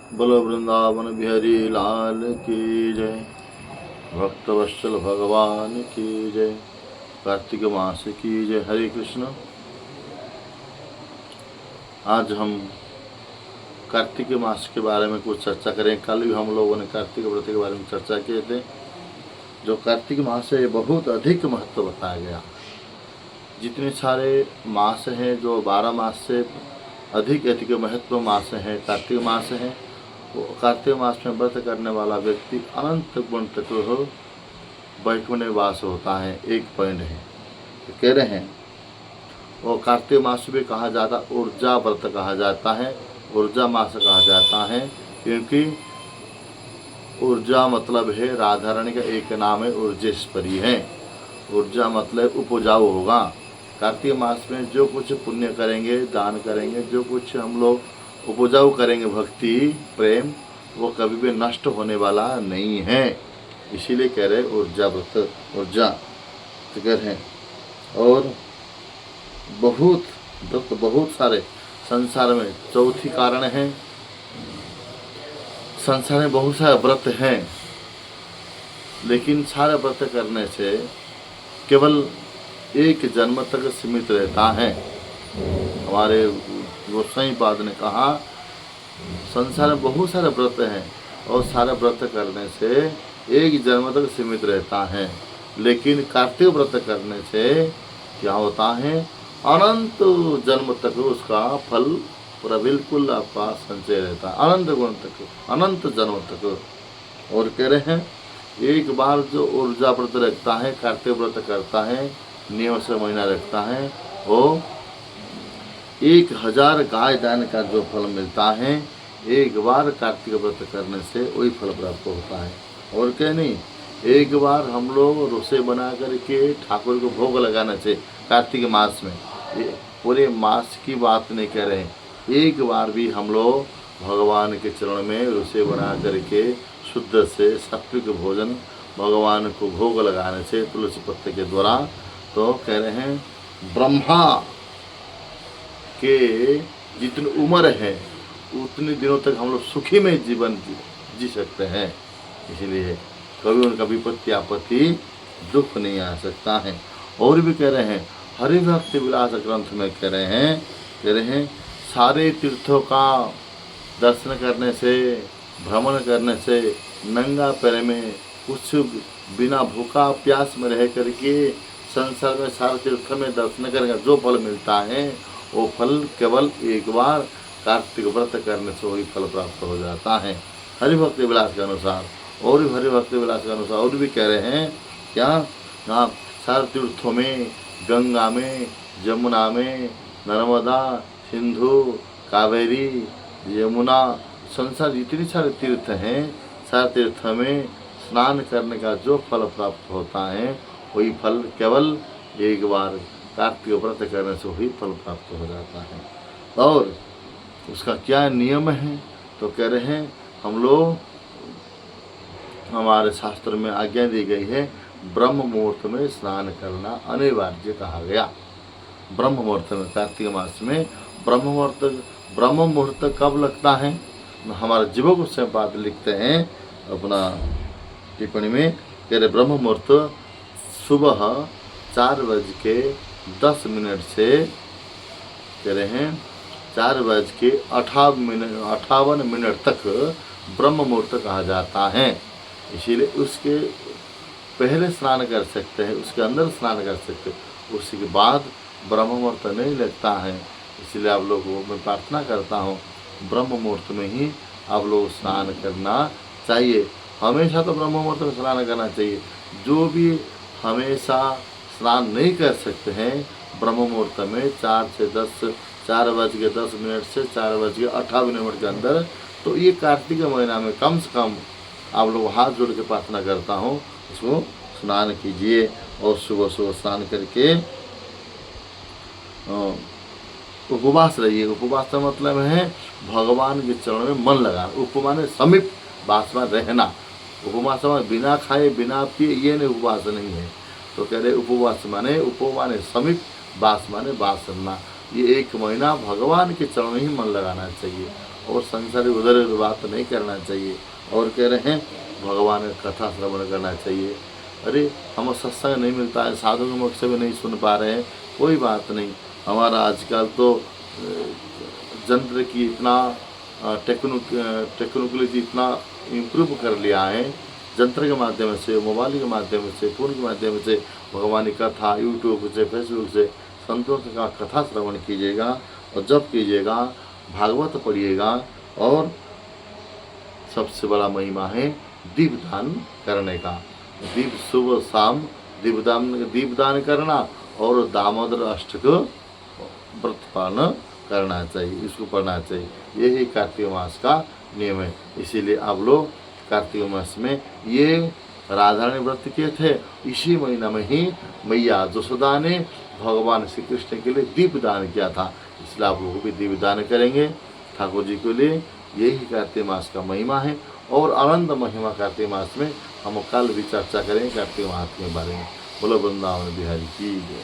बोलो वृंदावन बिहारी लाल की जय। भक्तवत्सल भगवान की जय। कार्तिक मास की जय। हरे कृष्ण। आज हम कार्तिक मास के बारे में कुछ चर्चा करें। कल भी हम लोगों ने कार्तिक व्रत के बारे में चर्चा किए थे। जो कार्तिक मास है बहुत अधिक महत्व बताया गया। जितने सारे मास हैं, जो 12 मास से अधिक अधिक महत्व मास हैं, कार्तिक मास है। कार्तिक मास में व्रत करने वाला व्यक्ति अनंत गुण तक वैकुंठ में वास होता है। एक पॉइंट है तो कह रहे हैं। और कार्तिक मास भी कहा जाता, ऊर्जा व्रत कहा जाता है, ऊर्जा मास कहा जाता है, क्योंकि ऊर्जा मतलब है राधा रानी का एक नाम है, ऊर्जेश्वरी है। ऊर्जा मतलब उपजाऊ होगा। कार्तिक मास में जो कुछ पुण्य करेंगे, दान करेंगे, जो कुछ हम लोग उपजाऊ करेंगे, भक्ति प्रेम, वो कभी भी नष्ट होने वाला नहीं है। इसीलिए कह रहे ऊर्जा व्रत, ऊर्जा तो कह रहे हैं। और बहुत सारे संसार में चौथी कारण है। संसार में बहुत सारे व्रत हैं, लेकिन सारे व्रत करने से केवल एक जन्म तक सीमित रहता है। हमारे गोसाई पाद ने कहा संसार में बहुत सारे व्रत हैं और सारे व्रत करने से एक जन्म तक सीमित रहता है, लेकिन कार्तिक व्रत करने से क्या होता है, अनंत जन्म तक उसका फल पूरा बिल्कुल आपका संचय रहता है, अनंत गुण तक, अनंत जन्म तक। और कह रहे हैं एक बार जो ऊर्जा व्रत रखता है, कार्तिक व्रत करता है, नियम से महीना रखता है, वो 1000 गाय दान का जो फल मिलता है, एक बार कार्तिक व्रत करने से वही फल प्राप्त होता है। और क्या नहीं, एक बार हम लोग रसोई बना करके ठाकुर को भोग लगाना चाहिए कार्तिक मास में। ये पूरे मास की बात नहीं कह रहे हैं, एक बार भी हम लोग भगवान के चरण में रसोई बना करके शुद्ध से सात्विक भोजन भगवान को भोग लगाने से तुलसी पत्ते के द्वारा, तो कह रहे हैं ब्रह्मा के जितनी उम्र है उतने दिनों तक हम लोग सुखी में जीवन जी सकते हैं। इसीलिए कभी उनका विपत्ति आपत्ति दुख नहीं आ सकता है। और भी कह रहे हैं हरि भक्ति विलास ग्रंथ में कह रहे हैं सारे तीर्थों का दर्शन करने से, भ्रमण करने से, नंगा पैर में कुछ बिना भूखा प्यास में रह करके संसार में सारे तीर्थ में दर्शन करके जो फल मिलता है, वो फल केवल एक बार कार्तिक व्रत करने से वही फल प्राप्त हो जाता है, हरिभक्ति विलास के अनुसार। और भी हरिभक्ति विलास के अनुसार और भी कह रहे हैं क्या, हाँ, सारे तीर्थों में, गंगा में, जमुना में, नर्मदा, सिंधु, कावेरी, यमुना, संसार जितने सारे तीर्थ हैं, सारे तीर्थ में स्नान करने का जो फल प्राप्त होता है, वही फल केवल एक बार कार्तिक व्रत करने से वही फल प्राप्त हो जाता है। और उसका क्या नियम है, तो कह रहे हैं हम लोग, हमारे शास्त्र में आज्ञा दी गई है ब्रह्म मुहूर्त में स्नान करना अनिवार्य कहा गया। ब्रह्म मुहूर्त में, कार्तिक मास में ब्रह्म मुहूर्त कब लगता है, हमारे जीवो गोस्वामी लिखते हैं अपना टिप्पणी में, कह रहे ब्रह्म मुहूर्त सुबह 4:10 से, कह रहे हैं 4:58 तक ब्रह्म मुहूर्त कहा जाता है। इसीलिए उसके पहले स्नान कर सकते हैं, उसके अंदर स्नान कर सकते हैं, उसके बाद ब्रह्म मुहूर्त नहीं लगता है। इसलिए आप लोगों को मैं प्रार्थना करता हूँ ब्रह्म मुहूर्त में ही आप लोग स्नान करना चाहिए। हमेशा तो ब्रह्म मुहूर्त में स्नान करना चाहिए। जो भी हमेशा स्नान नहीं कर सकते हैं ब्रह्म मुहूर्त में 4:10 से 4:58 के अंदर, तो ये कार्तिक महीना में कम से कम आप लोग हाथ जोड़ के प्रार्थना करता हूँ उसको स्नान कीजिए। और सुबह सुबह स्नान करके उपवास रहिए। उपवास का मतलब है भगवान के चरणों में मन लगाना। उपवास में समीप वास में रहना। उपवास में बिना खाए बिना पिए ये नहीं, उपवास नहीं है। तो कह रहे उपवास माने समीप, वास माने वास करना। ये एक महीना भगवान के चरणों में ही मन लगाना चाहिए। और संसारी उधर बात नहीं करना चाहिए। और कह रहे हैं भगवान का कथा श्रवण करना चाहिए। अरे हमें सत्संग नहीं मिलता है, साधु के मुख से भी नहीं सुन पा रहे हैं, कोई बात नहीं। हमारा आजकल तो यंत्र की इतना टेक्निकली इतना इम्प्रूव कर लिया है, यंत्र के माध्यम से, मोबाइल के माध्यम से, फ़ोन के माध्यम से भगवान की कथा यूट्यूब से, फेसबुक से संतों का कथा श्रवण कीजिएगा और जब कीजिएगा, भागवत पढ़िएगा। और सबसे बड़ा महिमा है दीपदान करने का। दीप सुबह शाम दीपदान करना और दामोदर अष्टक व्रत पालन करना चाहिए, इसको पढ़ना चाहिए। यही कार्तिक मास का नियम है। इसीलिए आप लोग कार्तिक मास में ये राधारानी व्रत किए थे। इसी महीना में ही मैया यशोदा ने भगवान श्री कृष्ण के लिए दीपदान किया था, इसलिए आप लोग भी दीपदान करेंगे ठाकुर जी के लिए। यही कार्तिक मास का महिमा है। और आनंद महिमा कार्तिक मास में हम कल भी चर्चा करेंगे कार्तिक मास के बारे में। बोलो वृंदावन बिहारी की जय।